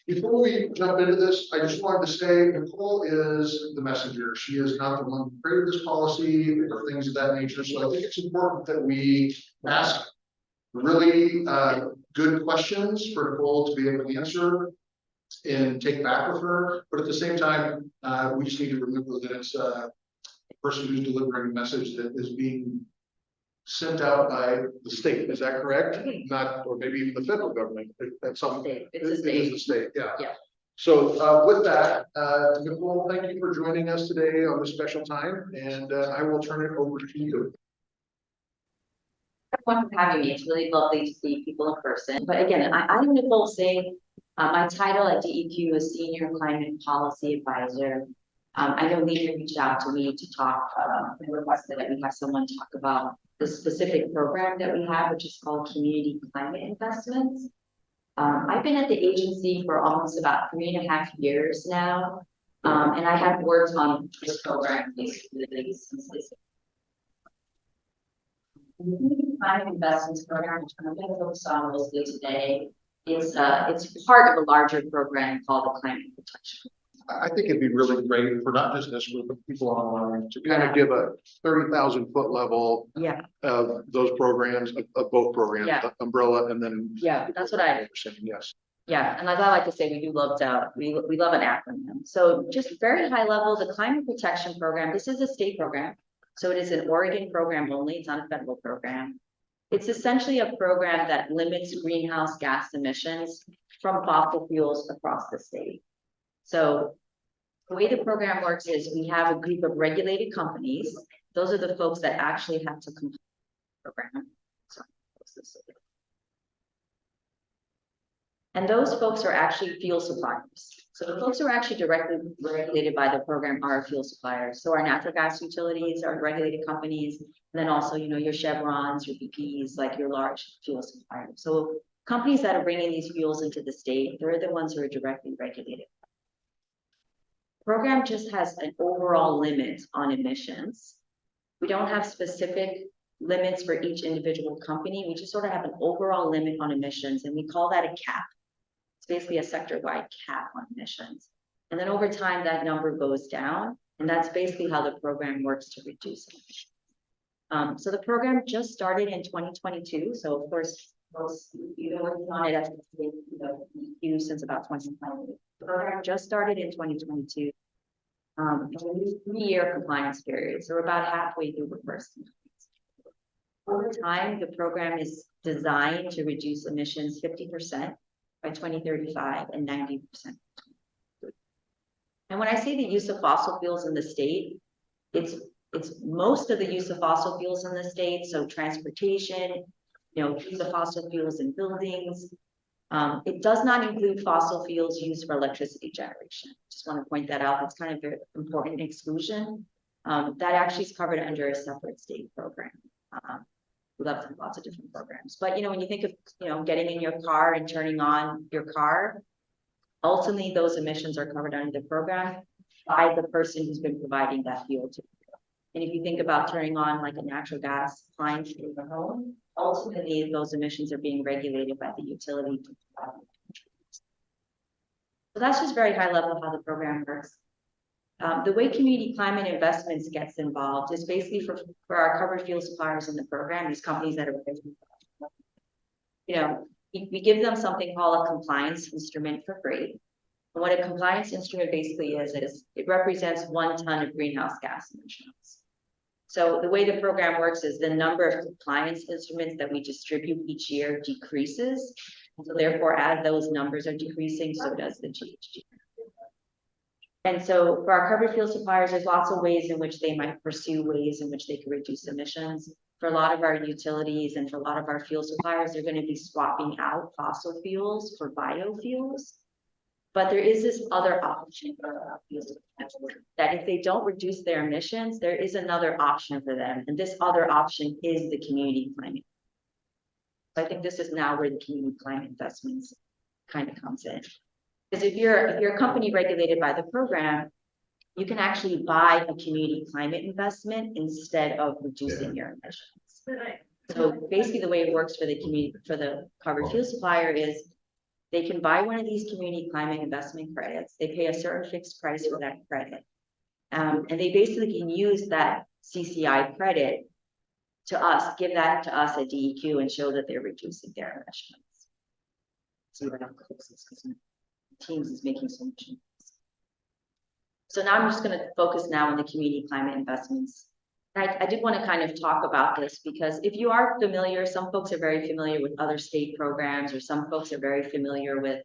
Before we jump into this, I just wanted to say Nicole is the messenger. She is not the one who created this policy or things of that nature. So I think it's important that we ask really good questions for Nicole to be able to answer and take back with her. But at the same time, we just need to remember that it's a person who's delivering a message that is being sent out by the state. Is that correct? Not, or maybe even the federal government at some point. It is the state, yeah. So with that, Nicole, thank you for joining us today on this special time, and I will turn it over to you. Everyone for having me. It's really lovely to see people in person. But again, I'm Nicole Singh. My title at DEQ is Senior Climate Policy Advisor. I know Leader reached out to me to talk and requested that we have someone talk about the specific program that we have, which is called Community Climate Investments. I've been at the agency for almost about 3.5 years now, and I have worked on this program basically since this. The Community Climate Investments program, which I'm going to focus on mostly today, it's part of a larger program called the Climate Protection. I think it'd be really great for not just this group, but people online to kind of give a 30,000 foot level of those programs, of both programs, umbrella, and then that's what I saying. Yes. Yeah, and as I like to say, we do love to we love an acronym. So just very high level, the Climate Protection Program. This is a state program, so it is an Oregon program only. It's not a federal program. It's essentially a program that limits greenhouse gas emissions from fossil fuels across the state. So the way the program works is we have a group of regulated companies. Those are the folks that actually have to complete the program. And those folks are actually fuel suppliers. So the folks who are actually directly regulated by the program are fuel suppliers. So our natural gas utilities are regulated companies, and then also, you know, your Chevrons, your BPs, like your large fuel suppliers. So companies that are bringing these fuels into the state, they're the ones who are directly regulated. Program just has an overall limit on emissions. We don't have specific limits for each individual company. We just sort of have an overall limit on emissions, and we call that a cap. It's basically a sector-wide cap on emissions. And then over time, that number goes down, and that's basically how the program works to reduce emissions. So the program just started in 2022. So of course, you've been working on it at DEQ since about 2020. The program just started in 2022. And we use 3-year compliance period. So we're about halfway through the first. Over time, the program is designed to reduce emissions 50% by 2035 and 90%. And when I say the use of fossil fuels in the state, it's most of the use of fossil fuels in the state. So transportation, use of fossil fuels in buildings. It does not include fossil fuels used for electricity generation. Just want to point that out. That's kind of an important exclusion. That actually is covered under a separate state program. We love lots of different programs. But, when you think of, getting in your car and turning on your car, ultimately those emissions are covered under the program by the person who's been providing that fuel to you. And if you think about turning on like a natural gas appliance in your home, ultimately those emissions are being regulated by the utility. So that's just very high level how the program works. The way Community Climate Investments gets involved is basically for our covered fuel suppliers in the program, these companies that are, we give them something called a compliance instrument for free. And what a compliance instrument basically is it represents 1 ton of greenhouse gas emissions. So the way the program works is the number of compliance instruments that we distribute each year decreases. And so therefore, as those numbers are decreasing, so does the GHG. And so for our covered fuel suppliers, there's lots of ways in which they might pursue ways in which they can reduce emissions. For a lot of our utilities and for a lot of our fuel suppliers, they're going to be swapping out fossil fuels for biofuels. But there is this other option for that if they don't reduce their emissions, there is another option for them. And this other option is the community climate. So I think this is now where the community climate investments kind of comes in. Because if you're a company regulated by the program, you can actually buy a community climate investment instead of reducing your emissions. So basically the way it works for the community, for the covered fuel supplier is they can buy one of these community climate investment credits. They pay a certain fixed price for that credit. And they basically can use that CCI credit to us, give that to us at DEQ and show that they're reducing their emissions. See what I'm closest because Teams is making so much noise. So now I'm just going to focus now on the community climate investments. I did want to kind of talk about this because if you are familiar, some folks are very familiar with other state programs, or some folks are very familiar with,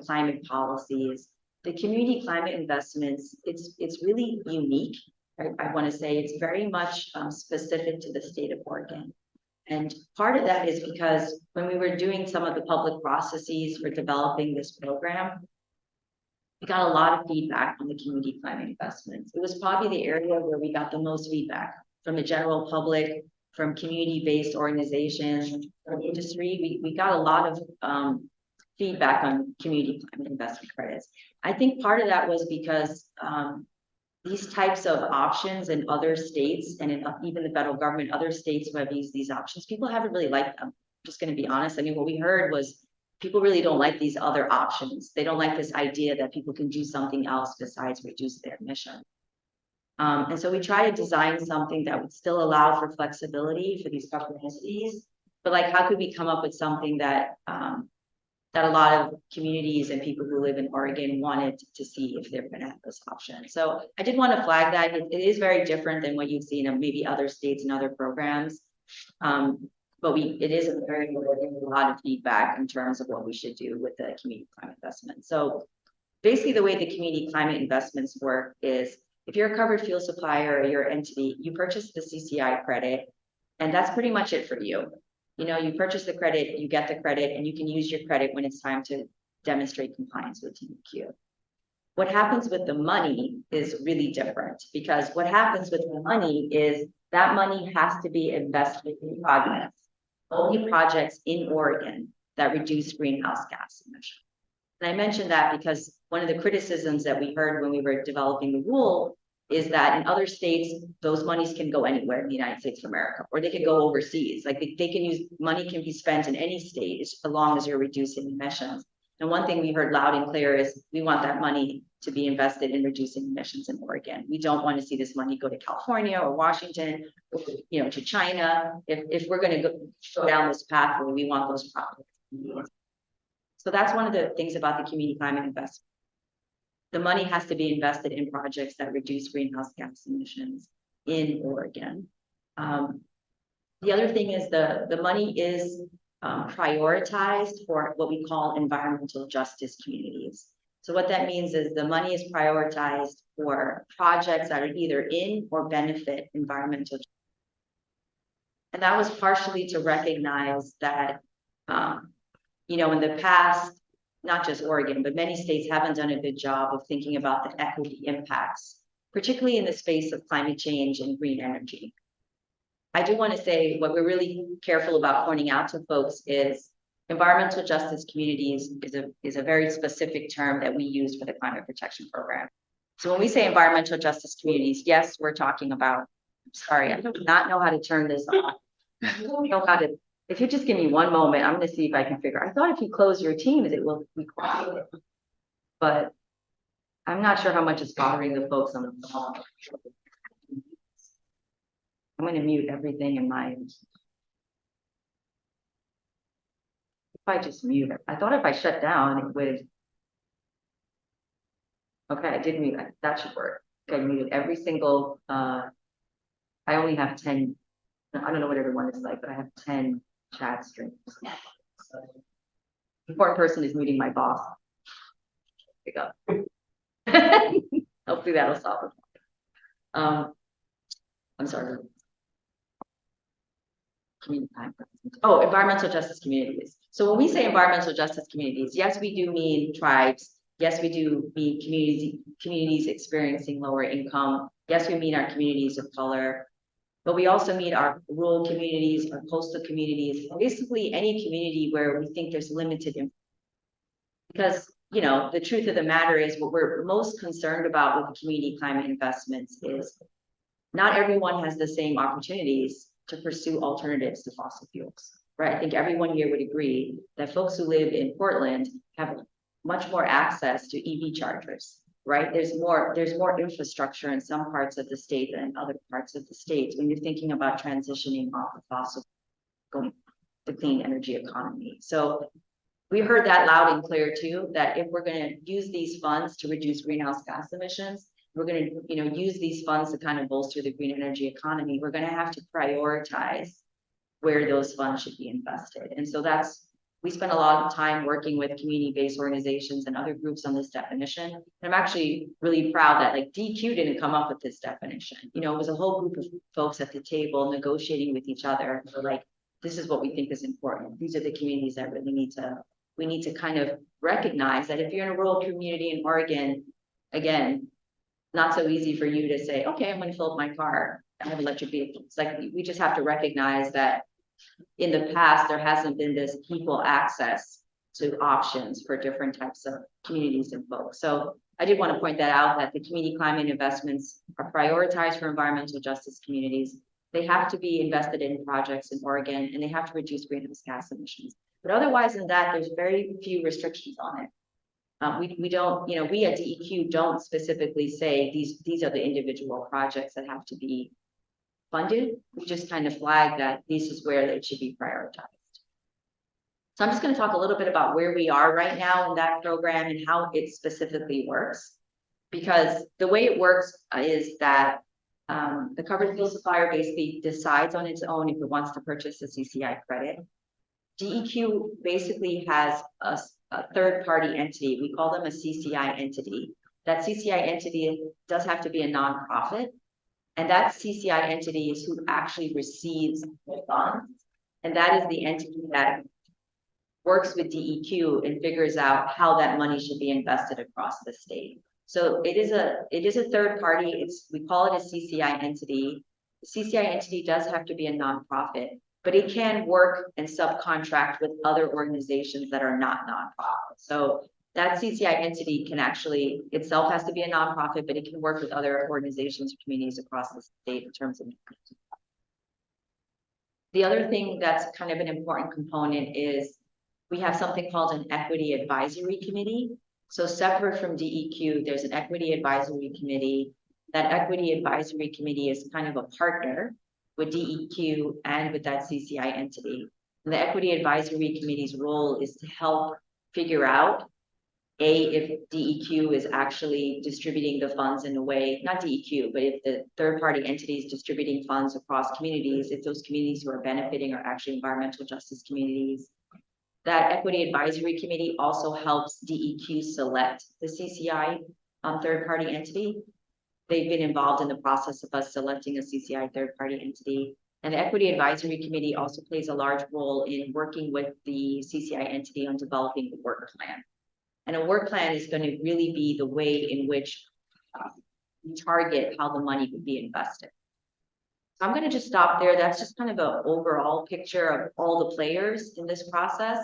climate policies. The community climate investments, it's really unique. I want to say it's very much specific to the state of Oregon. And part of that is because when we were doing some of the public processes for developing this program, we got a lot of feedback on the community climate investments. It was probably the area where we got the most feedback from the general public, from community-based organizations, from industry. We got a lot of feedback on community climate investment credits. I think part of that was because these types of options in other states and in even the federal government, other states who have used these options, people haven't really liked them. I'm just going to be honest. I mean, what we heard was people really don't like these other options. They don't like this idea that people can do something else besides reduce their emission. And so we try to design something that would still allow for flexibility for these government entities, but like, how could we come up with something that that a lot of communities and people who live in Oregon wanted to see if they're going to have this option. So I did want to flag that it is very different than what you've seen in maybe other states and other programs. But it is a lot of feedback in terms of what we should do with the community climate investment. So basically the way the community climate investments work is if you're a covered fuel supplier or your entity, you purchase the CCI credit, and that's pretty much it for you. You purchase the credit, you get the credit, and you can use your credit when it's time to demonstrate compliance with DEQ. What happens with the money is really different, because what happens with the money is that money has to be invested in projects, only projects in Oregon that reduce greenhouse gas emissions. And I mentioned that because one of the criticisms that we heard when we were developing the rule is that in other states, those monies can go anywhere in the United States of America, or they could go overseas. Like they can use, money can be spent in any state as long as you're reducing emissions. And one thing we heard loud and clear is we want that money to be invested in reducing emissions in Oregon. We don't want to see this money go to California or Washington, or, to China. If we're going to go down this pathway, we want those profits. So that's one of the things about the community climate investment. The money has to be invested in projects that reduce greenhouse gas emissions in Oregon. The other thing is the money is prioritized for what we call environmental justice communities. So what that means is the money is prioritized for projects that are either in or benefit environmental justice. And that was partially to recognize that, in the past, not just Oregon, but many states haven't done a good job of thinking about the equity impacts, particularly in the space of climate change and green energy. I do want to say what we're really careful about pointing out to folks is environmental justice communities is a very specific term that we use for the climate protection program. So when we say environmental justice communities, yes, we're talking about, sorry, I do not know how to turn this on. I don't know how to. If you just give me one moment, I'm going to see if I can figure. I thought if you close your Teams, it will be quiet, but I'm not sure how much it's bothering the folks on the phone. I'm going to mute everything in my. If I just mute it, I thought if I shut down, it would. Okay, I did mute it. That should work. Okay, I muted every single. I only have 10. I don't know what everyone is like, but I have 10 chat streams. So, the important person is meeting my boss. There you go. Hopefully that'll solve it. I'm sorry. Environmental justice communities. So when we say environmental justice communities, yes, we do mean tribes. Yes, we do mean communities experiencing lower income. Yes, we mean our communities of color. But we also mean our rural communities, our coastal communities, basically any community where we think there's limited impact. Because, the truth of the matter is what we're most concerned about with community climate investments is not everyone has the same opportunities to pursue alternatives to fossil fuels. right? I think everyone here would agree that folks who live in Portland have much more access to EV chargers, right? There's more infrastructure in some parts of the state than in other parts of the state when you're thinking about transitioning off of fossil, going to clean energy economy. So we heard that loud and clear too, that if we're going to use these funds to reduce greenhouse gas emissions, we're going to, use these funds to kind of bolster the green energy economy. We're going to have to prioritize where those funds should be invested. And so we spent a lot of time working with community-based organizations and other groups on this definition. And I'm actually really proud that like DEQ didn't come up with this definition. It was a whole group of folks at the table negotiating with each other. So like, this is what we think is important. These are the communities that really we need to kind of recognize that if you're in a rural community in Oregon, again, not so easy for you to say, okay, I'm going to fill up my car. I have electric vehicles. Like we just have to recognize that in the past, there hasn't been this equal access to options for different types of communities and folks. So I did want to point that out, that the community climate investments are prioritized for environmental justice communities. They have to be invested in projects in Oregon, and they have to reduce greenhouse gas emissions. But otherwise than that, there's very few restrictions on it. We don't, we at DEQ don't specifically say these are the individual projects that have to be funded. We just kind of flag that this is where it should be prioritized. So I'm just going to talk a little bit about where we are right now in that program and how it specifically works. Because the way it works is that the covered field supplier basically decides on its own if it wants to purchase a CCI credit. DEQ basically has a third-party entity. We call them a CCI entity. That CCI entity does have to be a nonprofit. And that CCI entity is who actually receives the funds. And that is the entity that works with DEQ and figures out how that money should be invested across the state. So it is a third party. We call it a CCI entity. The CCI entity does have to be a nonprofit, but it can work and subcontract with other organizations that are not nonprofit. So that CCI entity can actually itself has to be a nonprofit, but it can work with other organizations or communities across the state in terms of. The other thing that's kind of an important component is we have something called an equity advisory committee. So separate from DEQ, there's an equity advisory committee. That equity advisory committee is kind of a partner with DEQ and with that CCI entity. And the equity advisory committee's role is to help figure out if DEQ is actually distributing the funds in a way, not DEQ, but if the third-party entity is distributing funds across communities, if those communities who are benefiting are actually environmental justice communities. That equity advisory committee also helps DEQ select the CCI third-party entity. They've been involved in the process of us selecting a CCI third-party entity. And the equity advisory committee also plays a large role in working with the CCI entity on developing the work plan. And a work plan is going to really be the way in which we target how the money would be invested. So I'm going to just stop there. That's just kind of an overall picture of all the players in this process.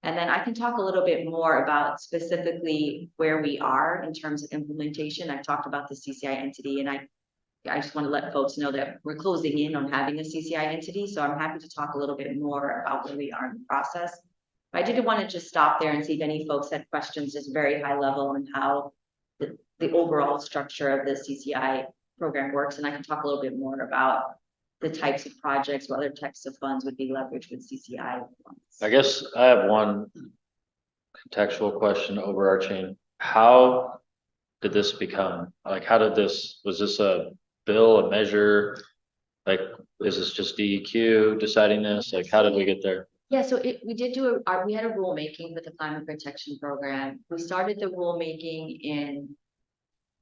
And then I can talk a little bit more about specifically where we are in terms of implementation. I've talked about the CCI entity, and I just want to let folks know that we're closing in on having a CCI entity. So I'm happy to talk a little bit more about where we are in the process. But I did want to just stop there and see if any folks had questions, just very high level on how the overall structure of the CCI program works. And I can talk a little bit more about the types of projects, what other types of funds would be leveraged with CCI funds. I guess I have one contextual question, overarching. How did this become? Like, was this a bill, a measure? Like, is this just DEQ deciding this? Like, how did we get there? Yeah, so we did do we had a rulemaking with the climate protection program. We started the rulemaking in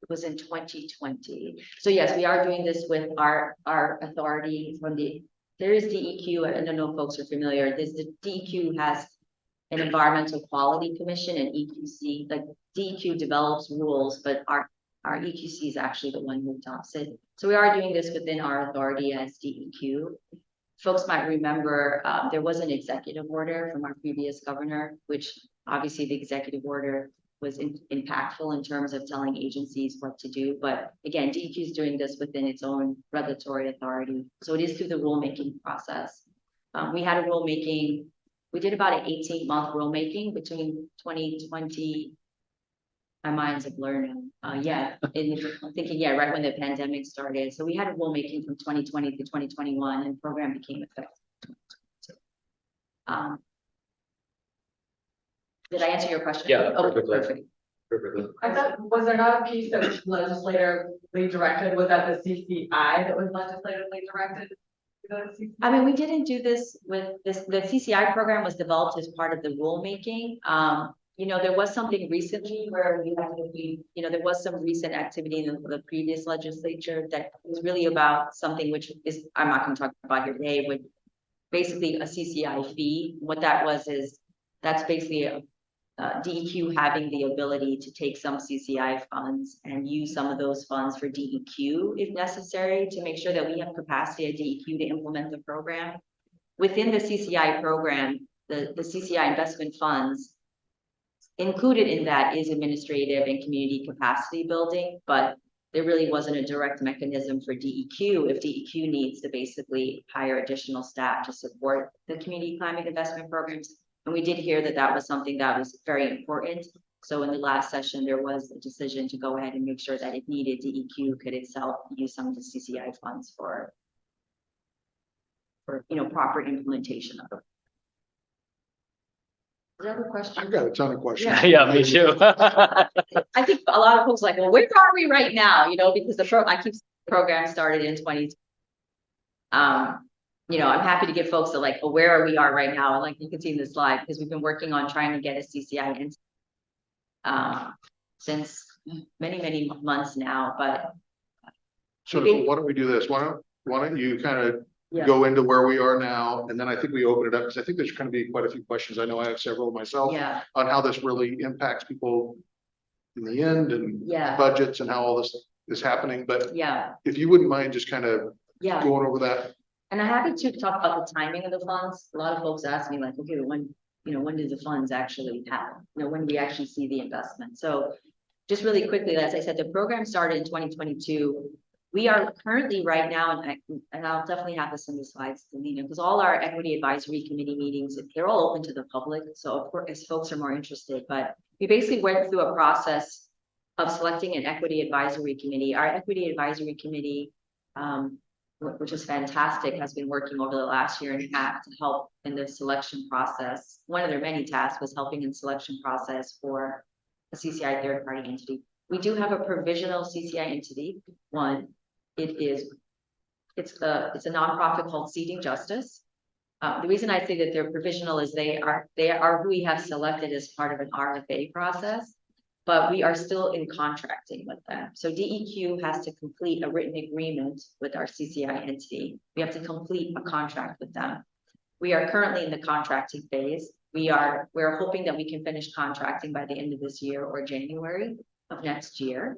2020. So yes, we are doing this with our authority from there is DEQ. I don't know if folks are familiar. The DEQ has an environmental quality commission and EQC. Like DEQ develops rules, but our EQC is actually the one who adopts it. So we are doing this within our authority as DEQ. Folks might remember there was an executive order from our previous governor, which obviously the executive order was impactful in terms of telling agencies what to do. But again, DEQ is doing this within its own regulatory authority. So it is through the rulemaking process. We had a rulemaking, we did about an 18-month rulemaking between 2020. My mind's a blur now. Yeah, I'm thinking, yeah, right when the pandemic started. So we had a rulemaking from 2020 to 2021 and the program became effective. Did I answer your question? Yeah, Oh, perfectly. perfect. Perfectly. I thought, was there not a piece that was legislatively directed? Was that the CCI that was legislatively directed? I mean, we didn't do this with this, the CCI program was developed as part of the rulemaking. You know, there was something recently where we had to be, you know, there was some recent activity in the previous legislature that was really about something which is, I'm not going to talk about here today, but basically a CCI fee. What that was is, that's basically a DEQ having the ability to take some CCI funds and use some of those funds for DEQ if necessary to make sure that we have capacity at DEQ to implement the program. Within the CCI program, the CCI investment funds, included in that is administrative and community capacity building, but there really wasn't a direct mechanism for DEQ if DEQ needs to basically hire additional staff to support the community climate investment programs. And we did hear that that was something that was very important. So in the last session, there was a decision to go ahead and make sure that if needed, DEQ could itself use some of the CCI funds for you know, proper implementation of it. Is that a question? I've got a ton of questions. Yeah, me too. I think a lot of folks are like, well, where are we right now? You know, because I keep saying the program started in 2020. You know, I'm happy to give folks like, well, where we are right now. And like you can see in the slide, because we've been working on trying to get a CCI in since many months now, but. So Nicole, why don't we do this? Why don't you kind of Yeah. go into where we are now, and then I think we open it up, because I think there's going to be quite a few questions. I know I have several myself Yeah, on how this really impacts people in the end and yeah, budgets and how all this is happening. But yeah, if you wouldn't mind just kind of yeah. going over that. And I'm happy to talk about the timing of the funds. A lot of folks ask me like, okay, when, you know, when do the funds actually happen? You know, when do we actually see the investment? So just really quickly, as I said, the program started in 2022. We are currently right now, and I'll definitely have this in the slides, because all our equity advisory committee meetings, they're all open to the public. So of course, as folks are more interested, but we basically went through a process of selecting an equity advisory committee. Our equity advisory committee, which is fantastic, has been working over the last year and a half to help in the selection process. One of their many tasks was helping in selection process for a CCI third-party entity. We do have a provisional CCI entity. One, it's a nonprofit called Seeding Justice. The reason I say that they're provisional is they are who we have selected as part of an RFA process, but we are still in contracting with them. So DEQ has to complete a written agreement with our CCI entity. We have to complete a contract with them. We are currently in the contracting phase. We're hoping that we can finish contracting by the end of this year or January of next year.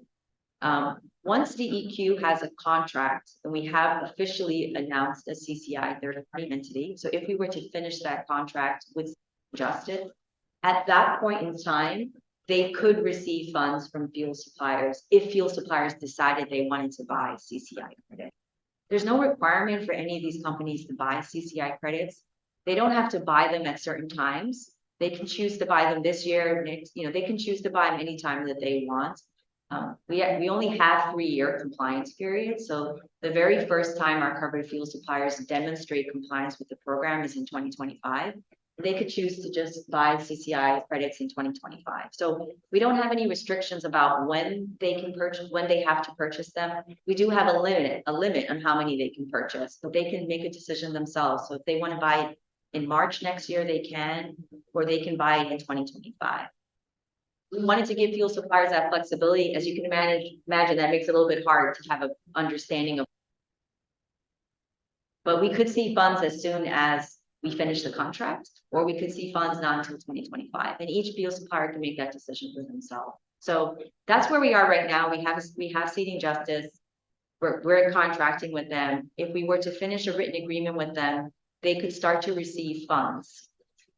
Once DEQ has a contract, and we have officially announced a CCI third-party entity. So if we were to finish that contract with Justice, at that point in time, they could receive funds from fuel suppliers if fuel suppliers decided they wanted to buy CCI credit. There's no requirement for any of these companies to buy CCI credits. They don't have to buy them at certain times. They can choose to buy them this year, next, you know, they can choose to buy them anytime that they want. We only have 3-year compliance periods. So the very first time our covered fuel suppliers demonstrate compliance with the program is in 2025. They could choose to just buy CCI credits in 2025. So we don't have any restrictions about when they can purchase, when they have to purchase them. We do have a limit on how many they can purchase, but they can make a decision themselves. So if they want to buy it in March next year, they can, or they can buy it in 2025. We wanted to give fuel suppliers that flexibility. As you can imagine, that makes it a little bit hard to have an understanding of. But we could see funds as soon as we finish the contract, or we could see funds not until 2025. And each fuel supplier can make that decision for themselves. So that's where we are right now. We have Seeding Justice. We're contracting with them. If we were to finish a written agreement with them, they could start to receive funds.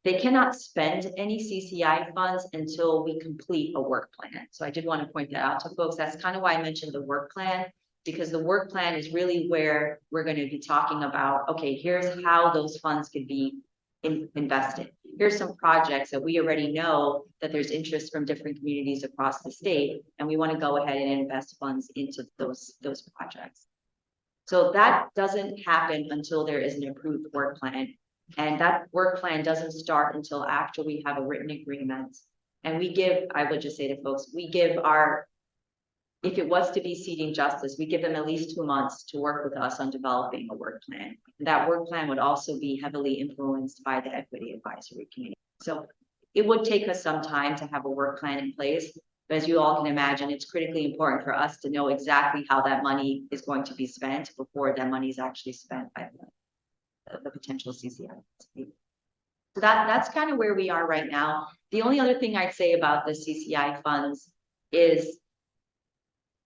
They cannot spend any CCI funds until we complete a work plan. So I did want to point that out to folks. That's kind of why I mentioned the work plan. because the work plan is really where we're going to be talking about, okay, here's how those funds could be invested. Here's some projects that we already know that there's interest from different communities across the state, and we want to go ahead and invest funds into those projects. So that doesn't happen until there is an approved work plan. And that work plan doesn't start until after we have a written agreement. And we give, I would just say to folks, we give our, if it was to be seeking justice, we give them at least 2 months to work with us on developing a work plan. That work plan would also be heavily influenced by the equity advisory committee. So it would take us some time to have a work plan in place. But as you all can imagine, it's critically important for us to know exactly how that money is going to be spent before that money is actually spent by the potential CCI. So that's kind of where we are right now. The only other thing I'd say about the CCI funds is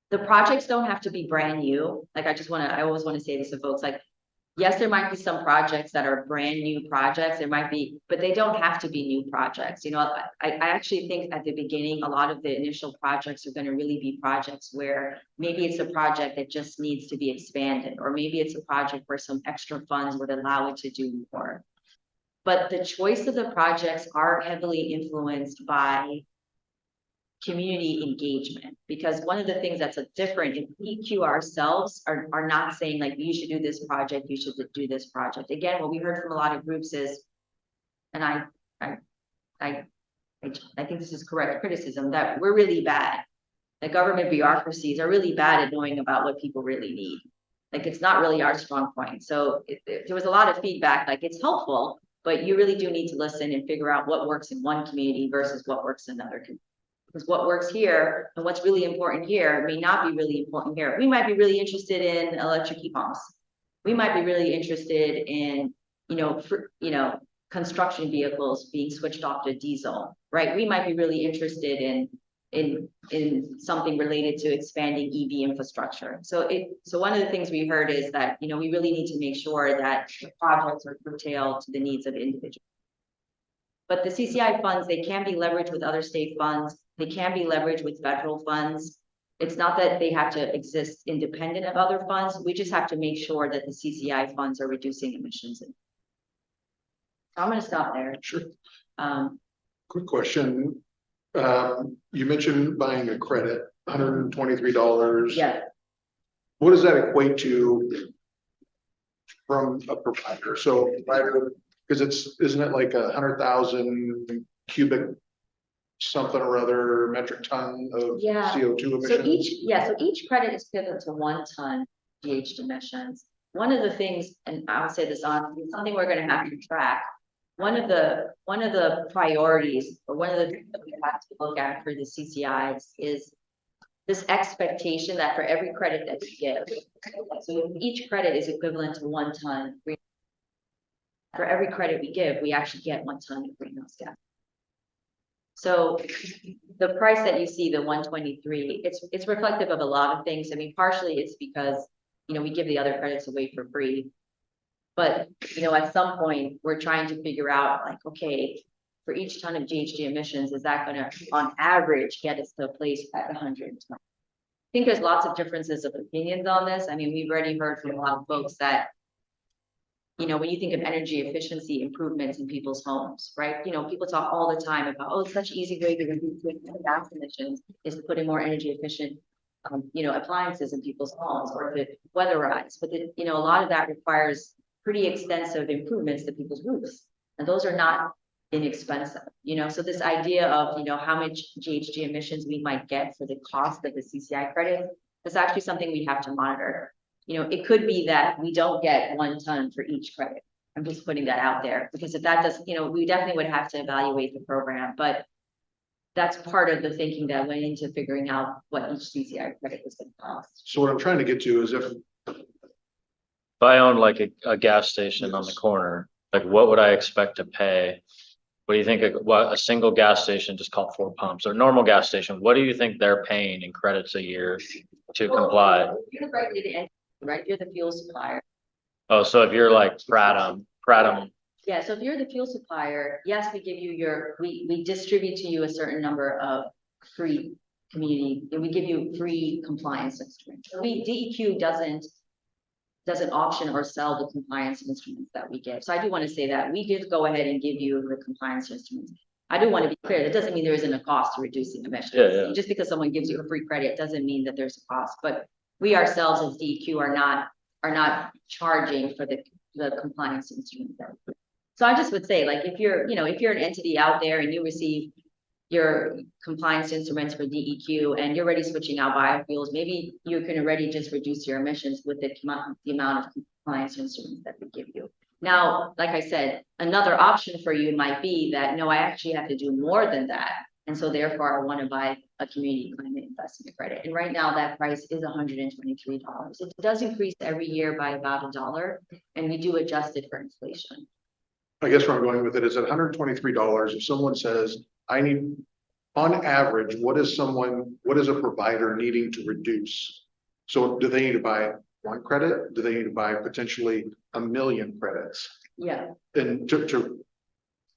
the projects don't have to be brand new. Like I always want to say this to folks, like, yes, there might be some projects that are brand new projects. There might be, but they don't have to be new projects. You know, I actually think at the beginning, a lot of the initial projects are going to really be projects where maybe it's a project that just needs to be expanded, or maybe it's a project where some extra funds would allow it to do more. But the choice of the projects are heavily influenced by community engagement, because one of the things that's different in DEQ ourselves are not saying like, you should do this project, you should do this project. Again, what we heard from a lot of groups is, and I think this is correct criticism, that we're really bad. The government bureaucracies are really bad at knowing about what people really need. Like, it's not really our strong point. So there was a lot of feedback, like, it's helpful, but you really do need to listen and figure out what works in one community versus what works in another community. Because what works here and what's really important here may not be really important here. We might be really interested in electric heat pumps. We might be really interested in, construction vehicles being switched off to diesel, right? We might be really interested in something related to expanding EV infrastructure. So one of the things we heard is that, we really need to make sure that the projects are curtailed to the needs of individuals. But the CCI funds, they can be leveraged with other state funds. They can be leveraged with federal funds. It's not that they have to exist independent of other funds. We just have to make sure that the CCI funds are reducing emissions. I'm going to stop there. Sure. Quick question. You mentioned buying a credit, $123. Yeah. What does that equate to from a provider? So provider, because isn't it like 100,000 cubic something or other metric ton of CO2 emissions? So each credit is equivalent to 1 ton GHG emissions. One of the things, and I would say this on something we're going to have to track. One of the priorities, or one of the things that we have to look at for the CCIs is this expectation that for every credit that we give, so each credit is equivalent to 1 ton. For every credit we give, we actually get 1 ton of greenhouse gas. So the price that you see, the 123, it's reflective of a lot of things. I mean, partially it's because, we give the other credits away for free. But, at some point we're trying to figure out like, okay, for each ton of GHG emissions, is that going to, on average, get us to a place at 120? I think there's lots of differences of opinions on this. I mean, we've already heard from a lot of folks that, when you think of energy efficiency improvements in people's homes, right? People talk all the time about, it's such an easy way to reduce gas emissions is to put in more energy efficient, appliances in people's homes or to weatherize. But, a lot of that requires pretty extensive improvements to people's roofs. And those are not inexpensive, so this idea of, how much GHG emissions we might get for the cost of the CCI credit is actually something we have to monitor. It could be that we don't get 1 ton for each credit. I'm just putting that out there because if that does, we definitely would have to evaluate the program, but that's part of the thinking that went into figuring out what each CCI credit was going to cost. So what I'm trying to get to is if I own like a gas station on the corner, like what would I expect to pay? What do you think, a single gas station, just called 4 pumps, or normal gas station, what do you think they're paying in credits a year to comply? You're right, you're the fuel supplier. Oh, so if you're like Pratum. Yeah, so if you're the fuel supplier, yes, we give you we distribute to you a certain number of free community, and we give you free compliance instruments. DEQ doesn't auction or sell the compliance instruments that we give. So I do want to say that we did go ahead and give you the compliance instruments. I do want to be clear, that doesn't mean there isn't a cost to reducing emissions. Yeah. Just because someone gives you a free credit doesn't mean that there's a cost, but we ourselves as DEQ are not charging for the compliance instrument. So I just would say, like, if you're an entity out there and you receive your compliance instruments for DEQ and you're already switching out biofuels, maybe you can already just reduce your emissions with the amount of compliance instruments that we give you. Now, like I said, another option for you might be that, no, I actually have to do more than that. And so therefore I want to buy a community climate investment credit. And right now that price is $123. It does increase every year by about $1, and we do adjust it for inflation. I guess where I'm going with it is at $123, if someone says, I need, on average, what is a provider needing to reduce? So do they need to buy one credit? Do they need to buy potentially 1 million credits? Yeah. And to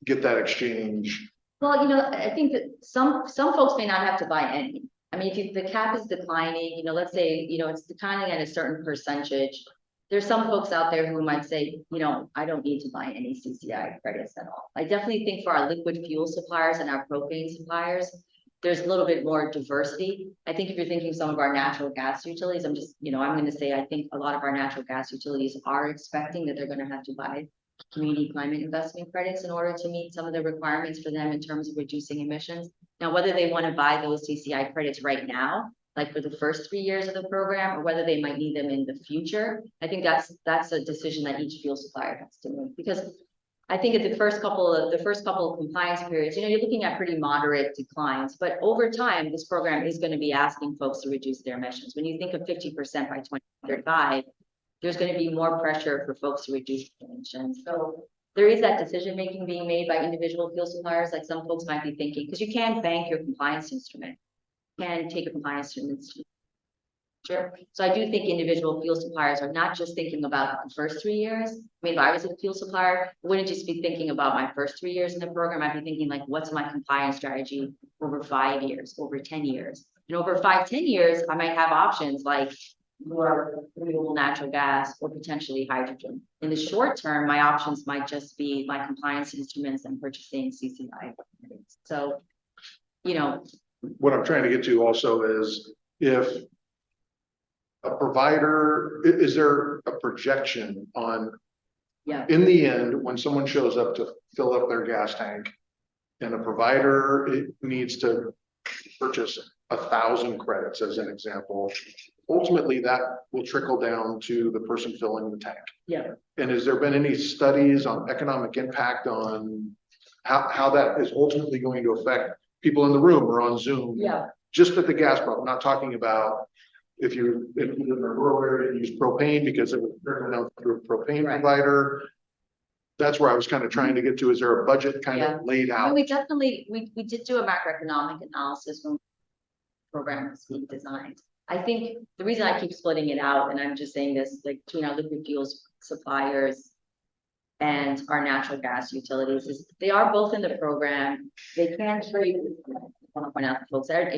get that exchange? Well, I think that some folks may not have to buy any. I mean, if the cap is declining, let's say, it's declining at a certain percentage. There's some folks out there who might say, I don't need to buy any CCI credits at all. I definitely think for our liquid fuel suppliers and our propane suppliers, there's a little bit more diversity. I think if you're thinking some of our natural gas utilities, I'm going to say, I think a lot of our natural gas utilities are expecting that they're going to have to buy community climate investment credits in order to meet some of the requirements for them in terms of reducing emissions. Now, whether they want to buy those CCI credits right now, like for the first 3 years of the program, or whether they might need them in the future, I think that's a decision that each fuel supplier has to make. Because I think at the first couple of compliance periods, you're looking at pretty moderate declines, but over time, this program is going to be asking folks to reduce their emissions. When you think of 50% by 2035, there's going to be more pressure for folks to reduce emissions. So there is that decision making being made by individual fuel suppliers. Like some folks might be thinking, because you can bank your compliance instrument, you can take a compliance instrument. Sure. So I do think individual fuel suppliers are not just thinking about the first 3 years. I mean, if I was a fuel supplier, I wouldn't just be thinking about my first 3 years in the program. I'd be thinking like, what's my compliance strategy over 5 years, over 10 years? And over 5, 10 years, I might have options like more renewable natural gas or potentially hydrogen. In the short term, my options might just be my compliance instruments and purchasing CCI. So, What I'm trying to get to also is if a provider, is there a projection on, in the end, when someone shows up to fill up their gas tank and a provider needs to purchase 1,000 credits as an example, ultimately that will trickle down to the person filling the tank. Yeah. And has there been any studies on economic impact on how that is ultimately going to affect people in the room or on Zoom? Yeah. Just at the gas pump, I'm not talking about if you live in a rural area and use propane because it would trickle down through a propane provider. That's where I was kind of trying to get to. Is there a budget kind of laid out? Well, we definitely, we did do a macroeconomic analysis when the program was being designed. I think the reason I keep splitting it out, and I'm just saying this, like between our liquid fuels suppliers and our natural gas utilities, is they are both in the program. They can trade. I want to point out to folks that,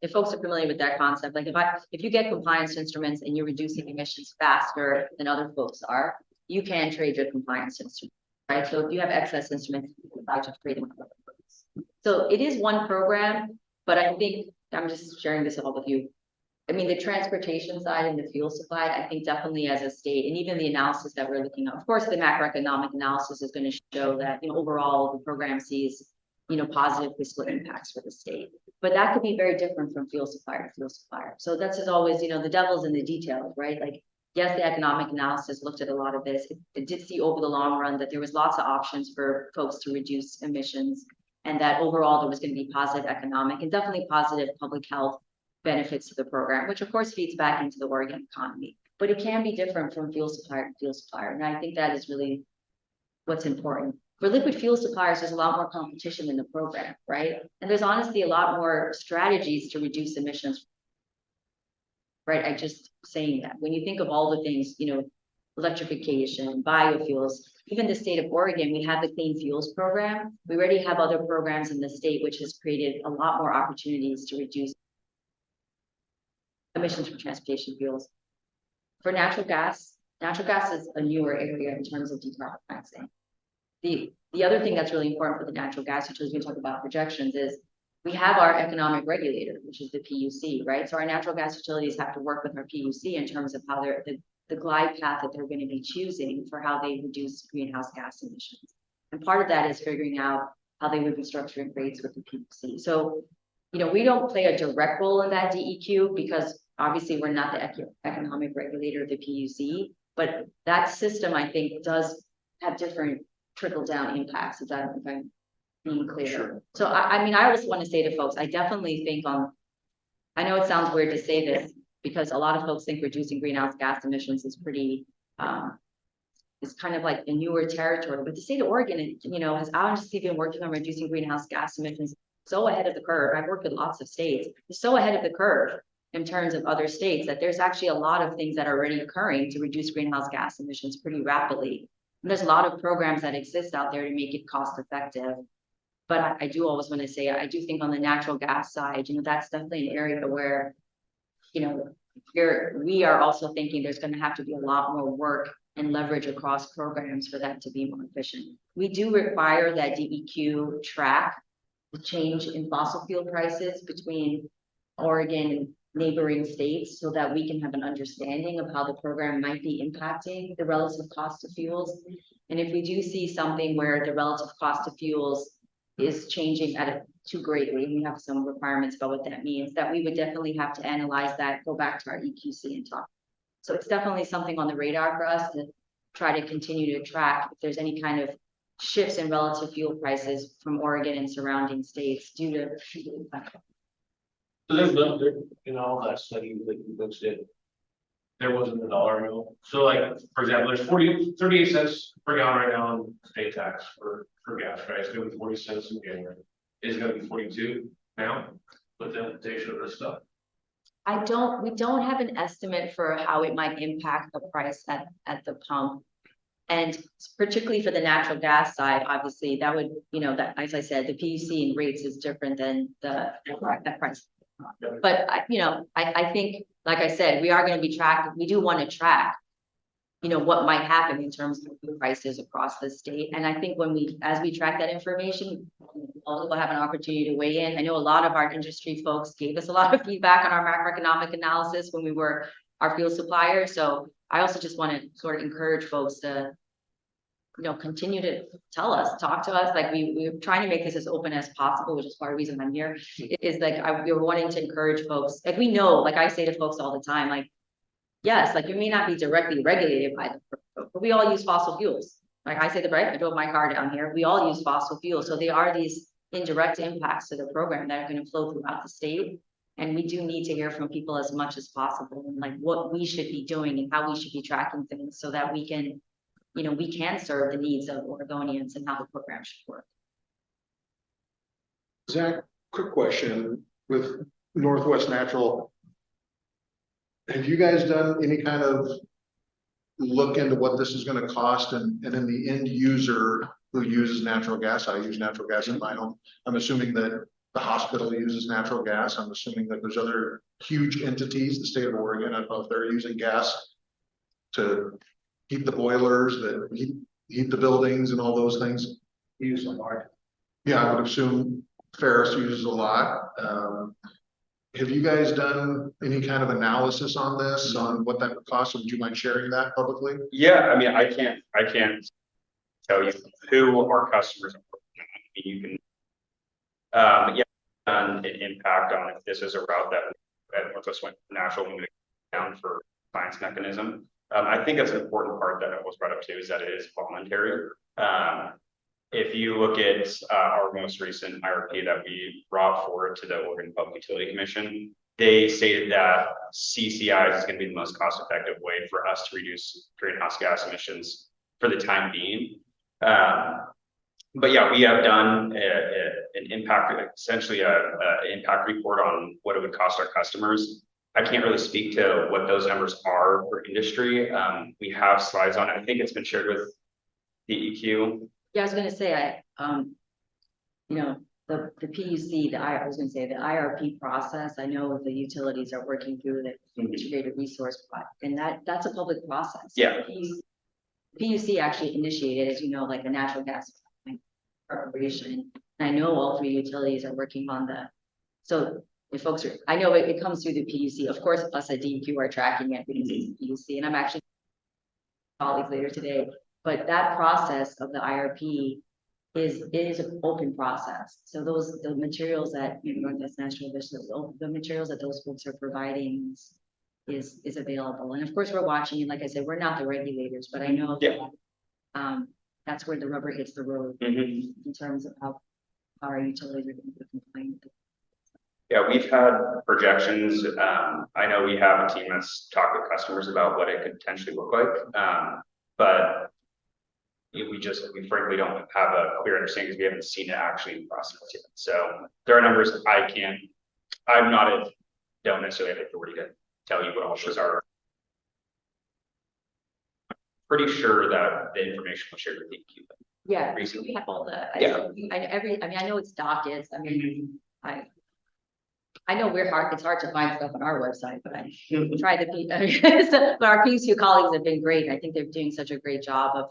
if folks are familiar with that concept, like if you get compliance instruments and you're reducing emissions faster than other folks are, you can trade your compliance instrument, right? So if you have excess instruments, you can to trade them. So it is one program, but I think I'm just sharing this all with you. I mean, the transportation side and the fuel supply, I think definitely as a state, and even the analysis that we're looking at, of course, the macroeconomic analysis is going to show that, overall the program sees, positive fiscal impacts for the state. But that could be very different from fuel supplier to fuel supplier. So that's as always, the devil's in the details, right? Like, yes, the economic analysis looked at a lot of this. It did see over the long run that there was lots of options for folks to reduce emissions, and that overall there was going to be positive economic and definitely positive public health benefits to the program, which of course feeds back into the Oregon economy. But it can be different from fuel supplier to fuel supplier. And I think that is really what's important. For liquid fuel suppliers, there's a lot more competition in the program, right? And there's honestly a lot more strategies to reduce emissions, right? I just saying that when you think of all the things, electrification, biofuels. Even the state of Oregon, we have the Clean Fuels Program. We already have other programs in the state, which has created a lot more opportunities to reduce emissions from transportation fuels. For natural gas is a newer area in terms of decarbonizing. The other thing that's really important for the natural gas utilities, we talk about projections, is we have our economic regulator, which is the PUC, right? So our natural gas utilities have to work with our PUC in terms of how the glide path that they're going to be choosing for how they reduce greenhouse gas emissions. And part of that is figuring out how they would be structuring rates with the PUC. So, we don't play a direct role in that DEQ because obviously we're not the economic regulator of the PUC, but that system, I think, does have different trickle down impacts, if I'm being clear. Sure. So I mean, I also want to say to folks, I definitely think I know it sounds weird to say this because a lot of folks think reducing greenhouse gas emissions is pretty, it's kind of like a newer territory, but the state of Oregon, has obviously been working on reducing greenhouse gas emissions so ahead of the curve. I've worked with lots of states, it's so ahead of the curve in terms of other states that there's actually a lot of things that are already occurring to reduce greenhouse gas emissions pretty rapidly. And there's a lot of programs that exist out there to make it cost effective. But I do always want to say, I do think on the natural gas side, that's definitely an area where, we are also thinking there's going to have to be a lot more work and leverage across programs for that to be more efficient. We do require that DEQ track the change in fossil fuel prices between Oregon and neighboring states so that we can have an understanding of how the program might be impacting the relative cost of fuels. And if we do see something where the relative cost of fuels is changing too greatly, we have some requirements about what that means, that we would definitely have to analyze that, go back to our EQC and talk. So it's definitely something on the radar for us to try to continue to track if there's any kind of shifts in relative fuel prices from Oregon and surrounding states due to. So there's no, in all that study that you folks did, there wasn't a dollar amount. So like, for example, there's 38 cents per gallon right now in state tax for gas, right? It's gonna be 40 cents in January. It's gonna be 42 now with the implementation of this stuff. We don't have an estimate for how it might impact the price at the pump. And particularly for the natural gas side, obviously that would, that, as I said, the PUC and rates is different than that price. But I think, like I said, we are going to be tracking, we do want to track, what might happen in terms of the prices across the state. And I think as we track that information, we'll have an opportunity to weigh in. I know a lot of our industry folks gave us a lot of feedback on our macroeconomic analysis when we were our fuel supplier. So I also just want to sort of encourage folks to, continue to talk to us. Like we're trying to make this as open as possible, which is part of the reason I'm here. Is like we're wanting to encourage folks. Like we know, like I say to folks all the time, like, yes, like you may not be directly regulated by but we all use fossil fuels. Like I say I drove my car down here. We all use fossil fuels. So there are these indirect impacts to the program that are going to flow throughout the state. And we do need to hear from people as much as possible and like what we should be doing and how we should be tracking things so that we can, we can serve the needs of Oregonians and how the program should work. Zach, quick question with Northwest Natural. Have you guys done any kind of look into what this is going to cost and then the end user who uses natural gas? I use natural gas in my home. I'm assuming that the hospital uses natural gas. I'm assuming that there's other huge entities, the state of Oregon, I don't know if they're using gas to heat the boilers, that heat the buildings and all those things. Use a lot. Yeah, I would assume Ferris uses a lot. Have you guys done any kind of analysis on this, on what that would cost? Would you mind sharing that publicly? Yeah, I mean, I can't tell you who our customers are. You can, an impact on if this is a route that Northwest Natural will down for compliance mechanism. I think that's an important part that was brought up too, is that it is voluntary. If you look at our most recent IRP that we brought forward to the Oregon Public Utility Commission, they stated that CCI is going to be the most cost-effective way for us to reduce greenhouse gas emissions for the time being. But yeah, we have done an impact, essentially an impact report on what it would cost our customers. I can't really speak to what those numbers are for industry. We have slides on it. I think it's been shared with DEQ. Yeah, I was gonna say, you know, the PUC, I was gonna say the IRP process, I know the utilities are working through the integrated resource plan, and that's a public process. Yeah. PUC actually initiated, as you know, like the natural gas preparation. And I know all three utilities are working on so if folks are, I know it comes through the PUC, of course, us at DEQ are tracking it because it's the PUC, and I'm actually colleagues later today, but that process of the IRP is an open process. So the materials that Northwest National Vision, the materials that those folks are providing is available. And of course, we're watching, and like I said, we're not the regulators, but I know that that's where the rubber hits the road in terms of how our utilities are going to be compliant. Yeah, we've had projections. I know we have a team that's talked with customers about what it could potentially look like. But we frankly don't have a clear understanding because we haven't seen it actually in process yet. So there are numbers don't necessarily have the authority to tell you what all those are. I'm pretty sure that the information was shared with DEQ. Yeah, recently. we have all the, Yeah. I know it's dockets. I mean, I know it's hard to find stuff on our website, but I try to be, but our PUC colleagues have been great. I think they're doing such a great job of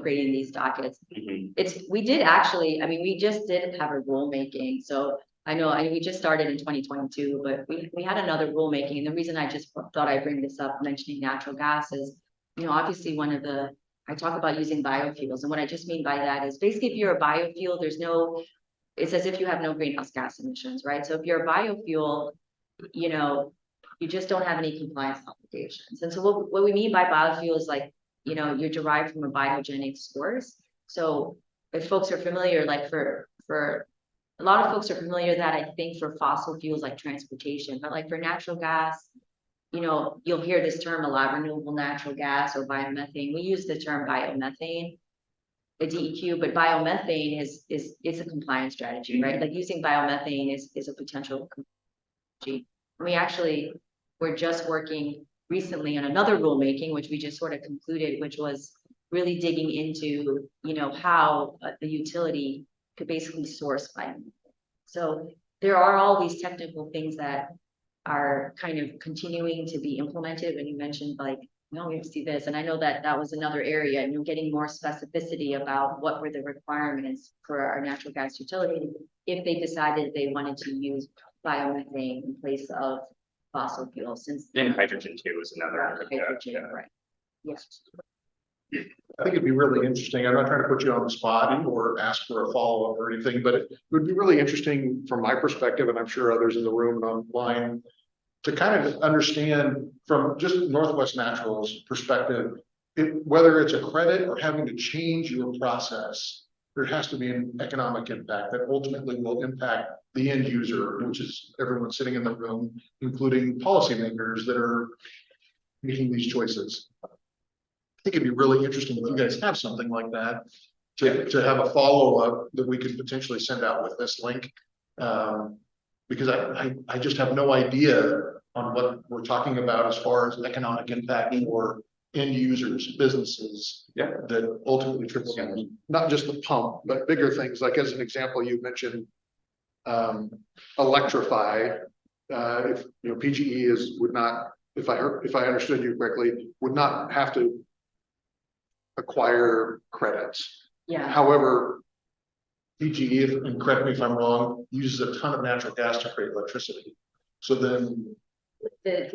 creating these dockets. We did actually, we just did have a rulemaking. So we just started in 2022, but we had another rulemaking. And the reason I just thought I'd bring this up, mentioning natural gas, is, obviously I talk about using biofuels. And what I just mean by that is basically if you're a biofuel, it's as if you have no greenhouse gas emissions, right? So if you're a biofuel, you just don't have any compliance obligations. And so what we mean by biofuel is you're derived from a biogenic source. So if folks are familiar, for a lot of folks are familiar that I think for fossil fuels like transportation, but for natural gas, you'll hear this term a lot, renewable natural gas or biomethane. We use the term biomethane at DEQ, but biomethane is a compliance strategy, right? Using biomethane is a potential strategy. We're just working recently on another rulemaking, which we just sort of concluded, which was really digging into, how the utility could basically source biomethane. So there are all these technical things that are kind of continuing to be implemented. When you mentioned we have to see this, and I know that was another area, and getting more specificity about what were the requirements for our natural gas utility if they decided they wanted to use biomethane in place of fossil fuels. And hydrogen too is another. Hydrogen, right? Yes. I think it'd be really interesting. I'm not trying to put you on the spot or ask for a follow-up or anything, but it would be really interesting from my perspective, and I'm sure others in the room and online, to kind of understand from just Northwest Natural's perspective, whether it's a credit or having to change your process, there has to be an economic impact that ultimately will impact the end user, which is everyone sitting in the room, including policymakers that are making these choices. I think it'd be really interesting if you guys have something like that to have a follow-up that we could potentially send out with this link. Because I just have no idea on what we're talking about as far as economic impact for end users, businesses that ultimately trickle down, not just the pump, but bigger things. Like as an example, you mentioned electrify. If PGE would not, if I understood you correctly, would not have to acquire credits. Yeah. However, PGE, and correct me if I'm wrong, uses a ton of natural gas to create electricity. So then yes,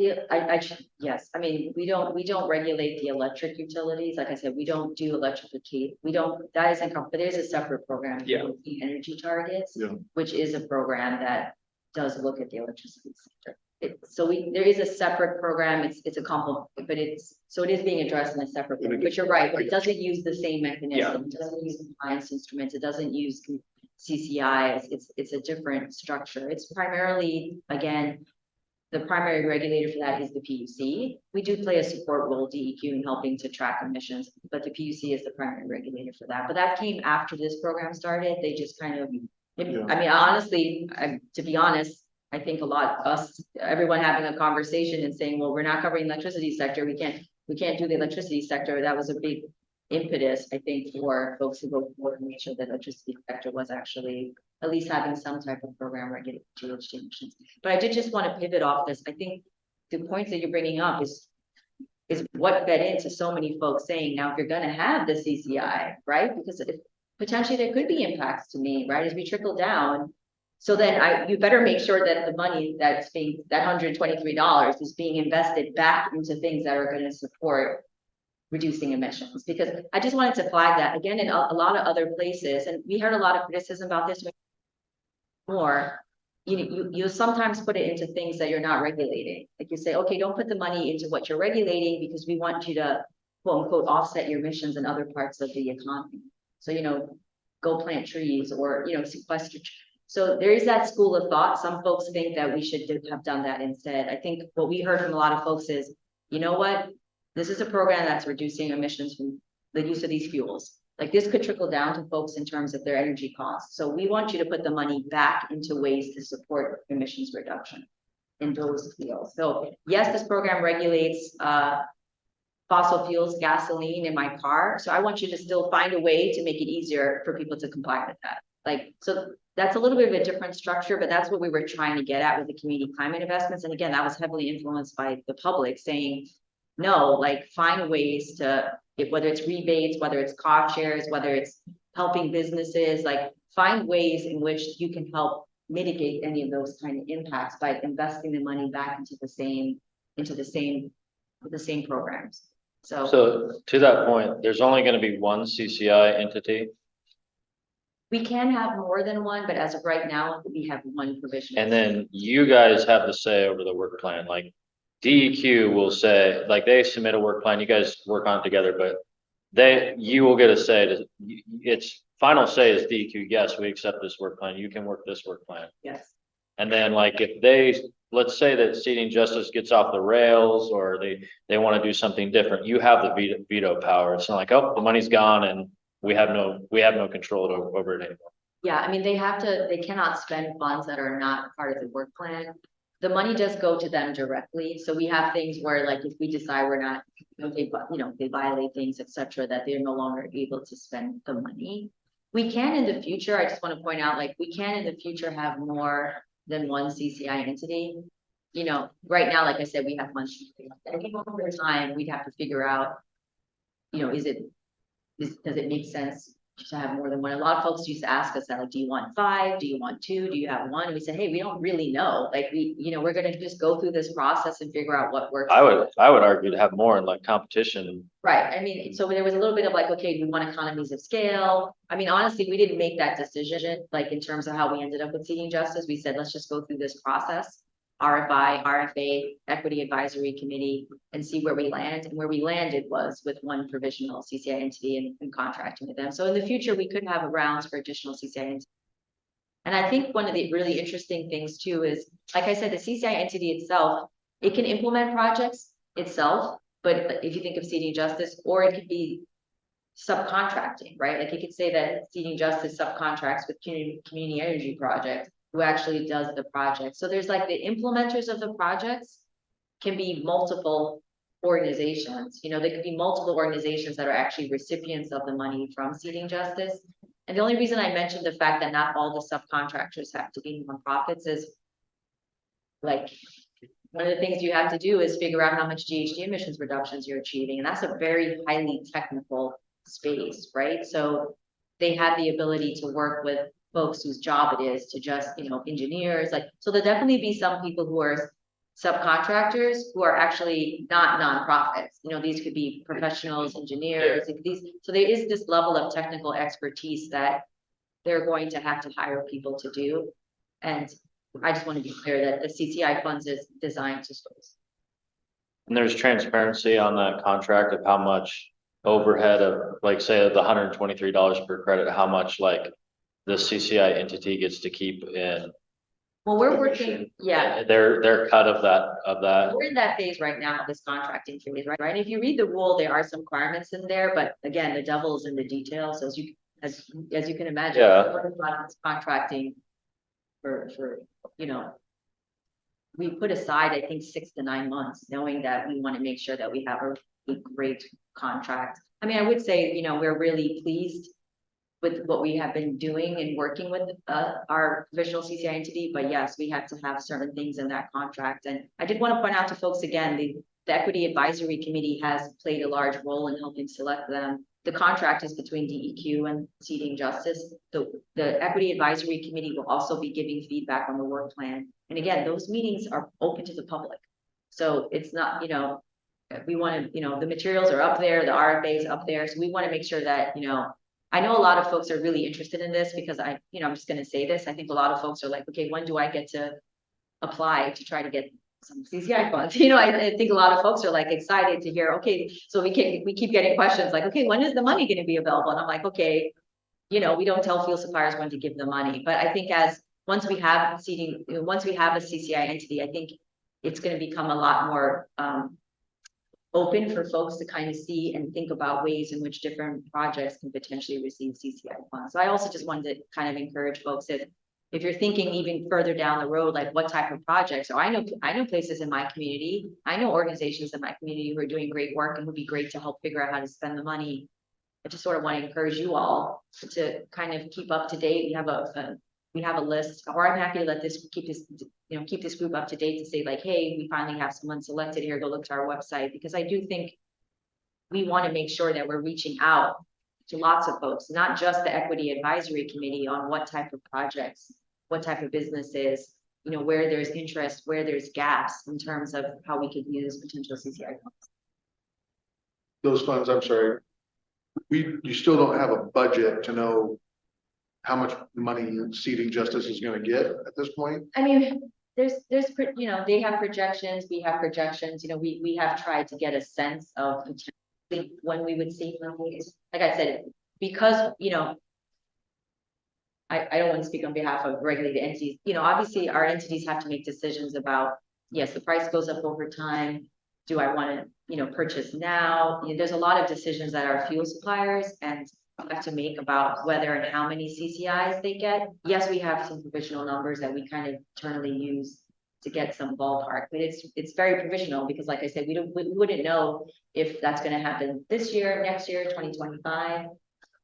we don't regulate the electric utilities. Like I said, we don't do electrification. That isn't, but there's a separate program. The energy targets, which is a program that does look at the electricity sector. There is a separate program. It's a complement, but it is being addressed in a separate program. But you're right, but it doesn't use the same mechanism. It doesn't use compliance instruments. It doesn't use CCI. It's a different structure. It's primarily, again, the primary regulator for that is the PUC. We do play a support role, DEQ, in helping to track emissions, but the PUC is the primary regulator for that. But that came after this program started. They just kind of, honestly, to be honest, I think everyone having a conversation and saying, well, we're not covering the electricity sector, we can't do the electricity sector. That was a big impetus, I think, for folks who vote for to make sure that the electricity sector was actually at least having some type of program regulating GHG emissions. But I did just want to pivot off this. I think the points that you're bringing up is what fed into so many folks saying, now, if you're going to have the CCI, right? Because potentially there could be impacts to me, right? As we trickle down. So then you better make sure that the money that $123 is being invested back into things that are going to support reducing emissions, because I just wanted to flag that again in a lot of other places. And we heard a lot of criticism about this more. You sometimes put it into things that you're not regulating. Like you say, okay, don't put the money into what you're regulating because we want you to quote unquote offset your emissions in other parts of the economy. So, go plant trees or, sequester. So there is that school of thought. Some folks think that we should have done that instead. I think what we heard from a lot of folks is, you know what? This is a program that's reducing emissions from the use of these fuels. Like this could trickle down to folks in terms of their energy costs. So we want you to put the money back into ways to support emissions reduction in those fields. So yes, this program regulates fossil fuels, gasoline in my car. So I want you to still find a way to make it easier for people to comply with that. So that's a little bit of a different structure, but that's what we were trying to get at with the community climate investments. And again, that was heavily influenced by the public saying, no, find ways to, whether it's rebates, whether it's cost shares, whether it's helping businesses, find ways in which you can help mitigate any of those kind of impacts by investing the money back into the same programs. So to that point, there's only going to be one CCI entity. We can have more than one, but as of right now, we have one provision. And then you guys have the say over the work plan. Like DEQ will say, they submit a work plan, you guys work on it together, but you will get a say. It's final say is DEQ. Yes, we accept this work plan. You can work this work plan. Yes. And then if let's say that seating justice gets off the rails or they want to do something different, you have the veto power. It's not like, oh, the money's gone and we have no control over it anymore. Yeah, I mean, they cannot spend funds that are not part of the work plan. The money does go to them directly. So we have things where if we decide we're not, they violate things, etc., that they're no longer able to spend the money. We can in the future, I just want to point out, we can in the future have more than one CCI entity. Right now, like I said, we have one. I think over time, we'd have to figure out, does it make sense to have more than one? A lot of folks used to ask us that, do you want 5? Do you want 2? Do you have 1? And we said, hey, we don't really know. We're going to just go through this process and figure out what works. I would argue to have more in competition. Right. I mean, so there was a little bit of okay, we want economies of scale. I mean, honestly, we didn't make that decision, in terms of how we ended up with seating justice. We said, let's just go through this process. RFI, RFA, Equity Advisory Committee, and see where we land. And where we landed was with one provisional CCI entity and contracting with them. So in the future, we could have rounds for additional CCI entities. And I think one of the really interesting things too is, like I said, the CCI entity itself, it can implement projects itself, but if you think of seating justice, or it could be subcontracting, right? It could say that seating justice subcontracts with community energy project, who actually does the project. So there's the implementers of the projects can be multiple organizations. There could be multiple organizations that are actually recipients of the money from seating justice. And the only reason I mentioned the fact that not all the subcontractors have to be nonprofits is one of the things you have to do is figure out how much GHG emissions reductions you're achieving. And that's a very highly technical space, right? So they have the ability to work with folks whose job it is to just, engineers, so there'll definitely be some people who are subcontractors who are actually not nonprofits. These could be professionals, engineers, so there is this level of technical expertise that they're going to have to hire people to do. And I just want to be clear that the CCI funds is designed to source. And there's transparency on that contract of how much overhead of say the $123 per credit, how much the CCI entity gets to keep in. Well, we're working, yeah. Their cut of that. We're in that phase right now, this contracting phase, right? And if you read the rule, there are some requirements in there, but again, the devil is in the details, as you can imagine. Yeah. Contracting for we put aside, I think, 6 to 9 months, knowing that we want to make sure that we have a great contract. I mean, I would say, you know, we're really pleased with what we have been doing and working with our provisional CCI entity, but yes, we have to have certain things in that contract. And I did want to point out to folks again, the Equity Advisory Committee has played a large role in helping select them. The contract is between DEQ and Seating Justice. The Equity Advisory Committee will also be giving feedback on the work plan. And again, those meetings are open to the public. So it's not, you know, we want to, you know, the materials are up there, the RFA is up there. So we want to make sure that, you know, I know a lot of folks are really interested in this because I'm just going to say this. I think a lot of folks are like, okay, when do I get to apply to try to get some CCI funds? You know, I think a lot of folks are like excited to hear, okay, so we keep getting questions like, okay, when is the money going to be available? And I'm like, okay, you know, we don't tell fuel suppliers when to give the money, but I think once we have a CCI entity, I think it's going to become a lot more, open for folks to kind of see and think about ways in which different projects can potentially receive CCI funds. So I also just wanted to kind of encourage folks if you're thinking even further down the road, like what type of projects, or I know places in my community, I know organizations in my community who are doing great work and would be great to help figure out how to spend the money. I just sort of want to encourage you all to kind of keep up to date. We have a list, or I'm happy to keep this group up to date to say like, hey, we finally have someone selected here, go look to our website, because I do think we want to make sure that we're reaching out to lots of folks, not just the Equity Advisory Committee, on what type of projects, what type of businesses, you know, where there's interest, where there's gaps in terms of how we could use potential CCI funds. Those funds, I'm sorry, you still don't have a budget to know how much money Seating Justice is going to get at this point? I mean, there's, you know, they have projections, we have projections, you know, we have tried to get a sense of when we would see monies. Like I said, because, you know, I don't want to speak on behalf of regulated entities, you know, obviously our entities have to make decisions about, yes, the price goes up over time. Do I want to, you know, purchase now? You know, there's a lot of decisions that our fuel suppliers and have to make about whether and how many CCIs they get. Yes, we have some provisional numbers that we kind of internally use to get some ballpark, but it's very provisional because, like I said, we wouldn't know if that's going to happen this year, next year, 2025.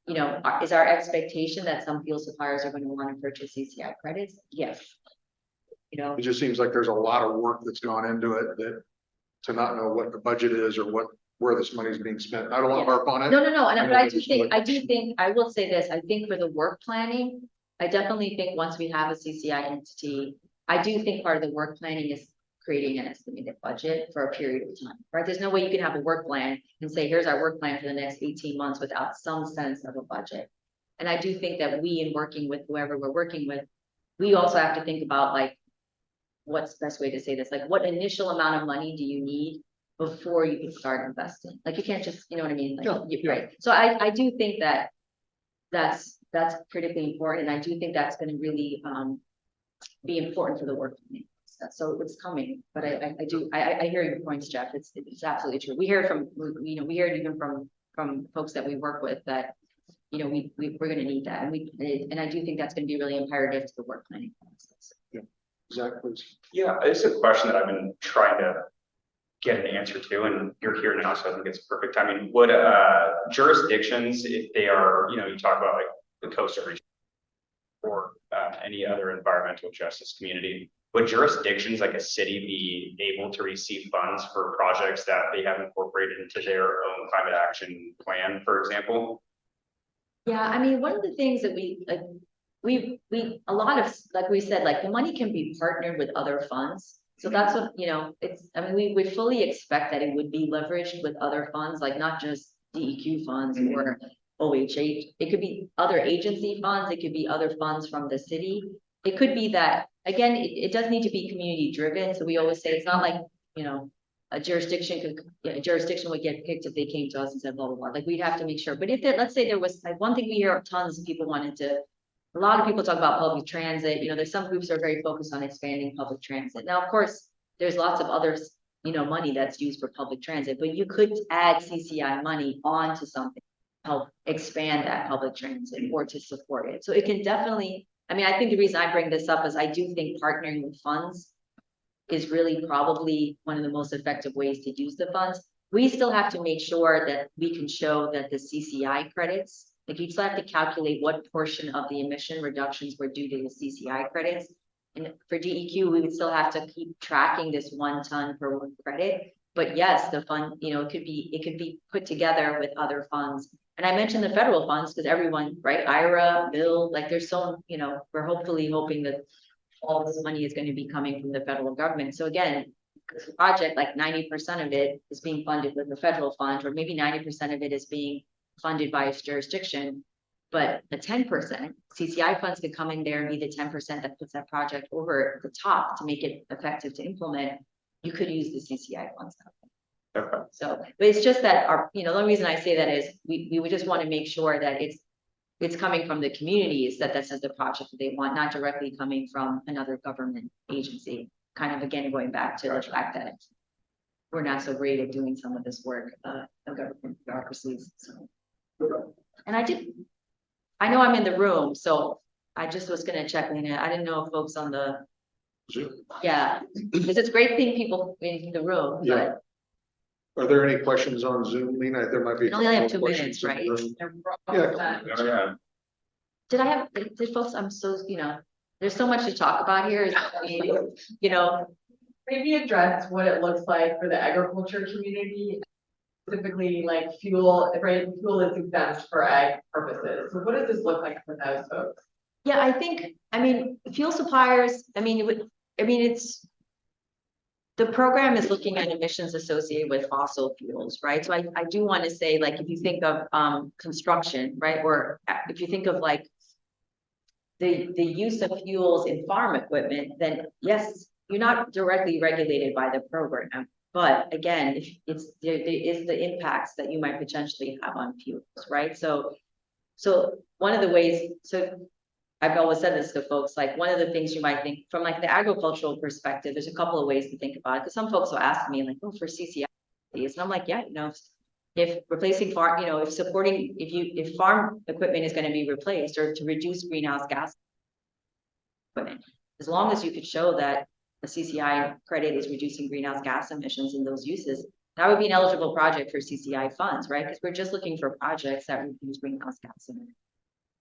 You know, is our expectation that some fuel suppliers are going to want to purchase CCI credits? Yes. You know, It just seems like there's a lot of work that's gone into it that to not know what the budget is or where this money is being spent. I don't want to harp on it. no, but I do think, I will say this, I think for the work planning, I definitely think once we have a CCI entity, I do think part of the work planning is creating an estimated budget for a period of time, right? There's no way you can have a work plan and say, here's our work plan for the next 18 months without some sense of a budget. And I do think that we, in working with whoever we're working with, we also have to think about like, what's the best way to say this? Like, what initial amount of money do you need before you can start investing? Like, you can't just, you know what I mean? Like, right. So I do think that that's critically important. And I do think that's going to really be important for the work planning. So it's coming, but I hear your points, Jeff. It's absolutely true. We hear it from, you know, we hear it even from folks that we work with that, you know, we're going to need that. And I do think that's going to be really imperative to the work planning process. Yeah, exactly. Yeah, it's a question that I've been trying to get an answer to, and you're here now, so I think it's perfect timing. Would jurisdictions, if they are, you know, you talk about like the coastal region or any other environmental justice community, would jurisdictions like a city be able to receive funds for projects that they have incorporated into their own climate action plan, for example? Yeah, I mean, one of the things that we a lot of, like we said, like the money can be partnered with other funds. So that's what, you know, I mean, we fully expect that it would be leveraged with other funds, like not just DEQ funds or OHH. It could be other agency funds. It could be other funds from the city. It could be that, again, it does need to be community driven. So we always say it's not like, you know, a jurisdiction would get picked if they came to us and said, blah, blah, blah. Like we'd have to make sure. But if there, let's say there was like one thing we hear tons of people a lot of people talk about public transit. You know, there's some groups that are very focused on expanding public transit. Now, of course, there's lots of others, you know, money that's used for public transit, but you could add CCI money onto something, help expand that public transit or to support it. So it can definitely, I mean, I think the reason I bring this up is I do think partnering with funds is really probably one of the most effective ways to use the funds. We still have to make sure that we can show that the CCI credits, like you still have to calculate what portion of the emission reductions were due to the CCI credits. And for DEQ, we would still have to keep tracking this 1 ton per 1 credit. But yes, the fund, it could be put together with other funds. And I mentioned the federal funds because everyone, right, IRA, bill, like there's so, we're hoping that all this money is going to be coming from the federal government. So again, this project, like 90% of it is being funded with the federal fund, or maybe 90% of it is being funded by its jurisdiction. But the 10%, CCI funds could come in there and be the 10% that puts that project over the top to make it effective to implement. You could use the CCI funds. Okay. So, but it's just that the only reason I say that is we would just want to make sure that it's coming from the communities that this is the project that they want, not directly coming from another government agency. Kind of again, going back to the fact that we're not so great at doing some of this work, of government bureaucracies. So, and I know I'm in the room, so I just was gonna check in. I didn't know if folks on the Zoom. Yeah, because it's great seeing people in the room, Yeah. Are there any questions on Zoom, Lena? There might be. We only have 2 questions minutes, in the room. right? Did folks, I'm so, there's so much to talk about here, Maybe address what it looks like for the agriculture community. Specifically like fuel, right? Fuel is exempt for ag purposes. So what does this look like for those folks? Yeah, I mean, fuel suppliers, it's. The program is looking at emissions associated with fossil fuels, right? So I do want to say, like, if you think of construction, right? Or if you think of like the use of fuels in farm equipment, then yes, you're not directly regulated by the program. But again, there is the impacts that you might potentially have on fuels, right? So one of the ways, I've always said this to folks, like one of the things you might think from like the agricultural perspective, there's a couple of ways to think about it. Because some folks will ask me like, oh, for CCI, and I'm like, yeah, if replacing farm, if farm equipment is going to be replaced or to reduce greenhouse gas equipment, as long as you could show that the CCI credit is reducing greenhouse gas emissions in those uses, that would be an eligible project for CCI funds, right? Because we're just looking for projects that reduce greenhouse gas emissions.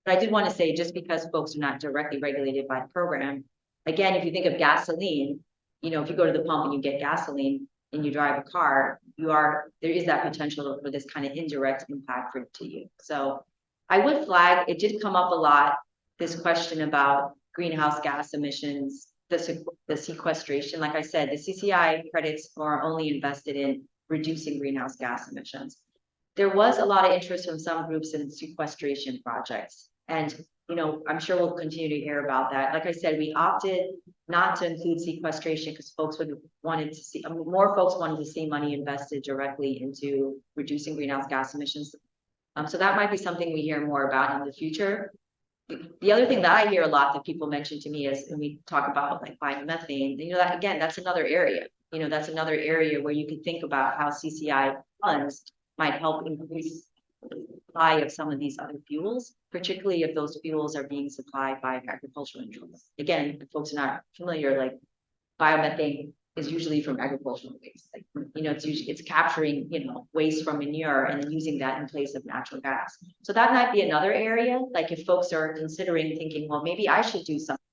But I did want to say, just because folks are not directly regulated by the program, again, if you think of gasoline, if you go to the pump and you get gasoline and you drive a car, there is that potential for this kind of indirect impact to you. So I would flag, it did come up a lot, this question about greenhouse gas emissions, the sequestration. Like I said, the CCI credits are only invested in reducing greenhouse gas emissions. There was a lot of interest from some groups in sequestration projects. And, I'm sure we'll continue to hear about that. Like I said, we opted not to include sequestration because more folks wanted to see money invested directly into reducing greenhouse gas emissions. So that might be something we hear more about in the future. The other thing that I hear a lot that people mention to me is, when we talk about like biomethane, that again, that's another area. That's another area where you could think about how CCI funds might help increase the supply of some of these other fuels, particularly if those fuels are being supplied by agricultural interests. Again, if folks are not familiar, like biomethane is usually from agricultural waste. Like, it's capturing, waste from manure and then using that in place of natural gas. So that might be another area. Like if folks are considering thinking, well, maybe I should do something.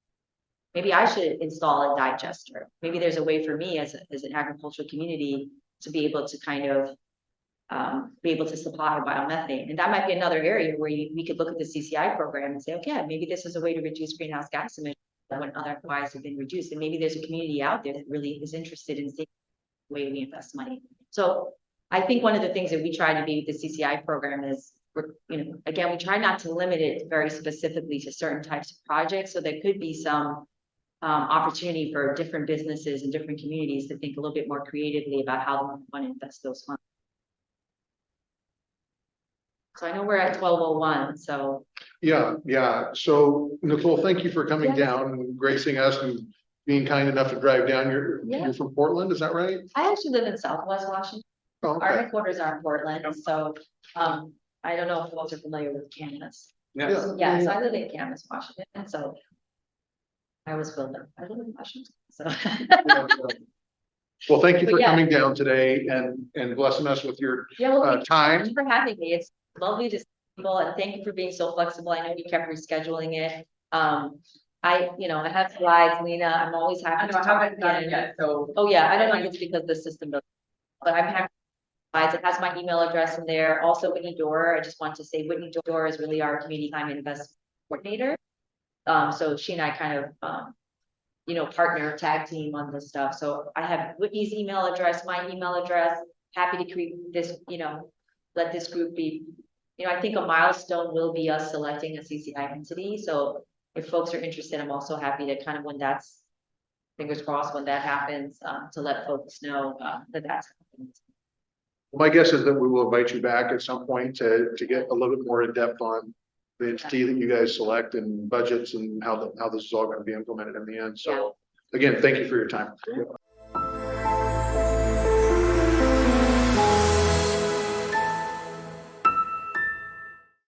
Maybe I should install a digester. Maybe there's a way for me as an agricultural community to be able to kind of be able to supply biomethane. And that might be another area where we could look at the CCI program and say, okay, maybe this is a way to reduce greenhouse gas emissions that would otherwise have been reduced. And maybe there's a community out there that really is interested in seeing the way we invest money. So I think one of the things that we try to be with the CCI program is, again, we try not to limit it very specifically to certain types of projects. So there could be some opportunity for different businesses and different communities to think a little bit more creatively about how they want to invest those funds. So I know we're at 12:01, so. Yeah. So Nicole, thank you for coming down and gracing us and being kind enough to drive down. You're from Portland, is that right? I actually live in Southwest Washington. Oh, okay. Our headquarters are in Portland, so I don't know if folks are familiar with Camas. Yeah. Yeah, so I live in Camas, Washington, and so I was filled up. I didn't have questions, so. Well, thank you But for yeah. coming down today and blessing us with your Yeah, well, thank you time. so much for having me. It's lovely to see people and thank you for being so flexible. I know you kept rescheduling it. I have slides, Lena. I'm always I happy know, to I talk haven't done it again. yet, so. Oh, yeah, I don't know if it's because the system doesn't, but I'm happy. It has my email address in there. Also, Whitney Dorr. I just want to say Whitney Dorr is really our community climate investment coordinator. So she and I kind of, partner tag team on this stuff. So I have Whitney's email address, my email address, happy to create this, let this group be, I think a milestone will be us selecting a CCI entity. So if folks are interested, I'm also happy to kind of when that's, fingers crossed, when that happens, to let folks know that that's happening. My guess is that we will invite you back at some point to get a little bit more in depth on the entity that you guys select and budgets and how this is all going to be implemented in the end. So again, thank you for your time.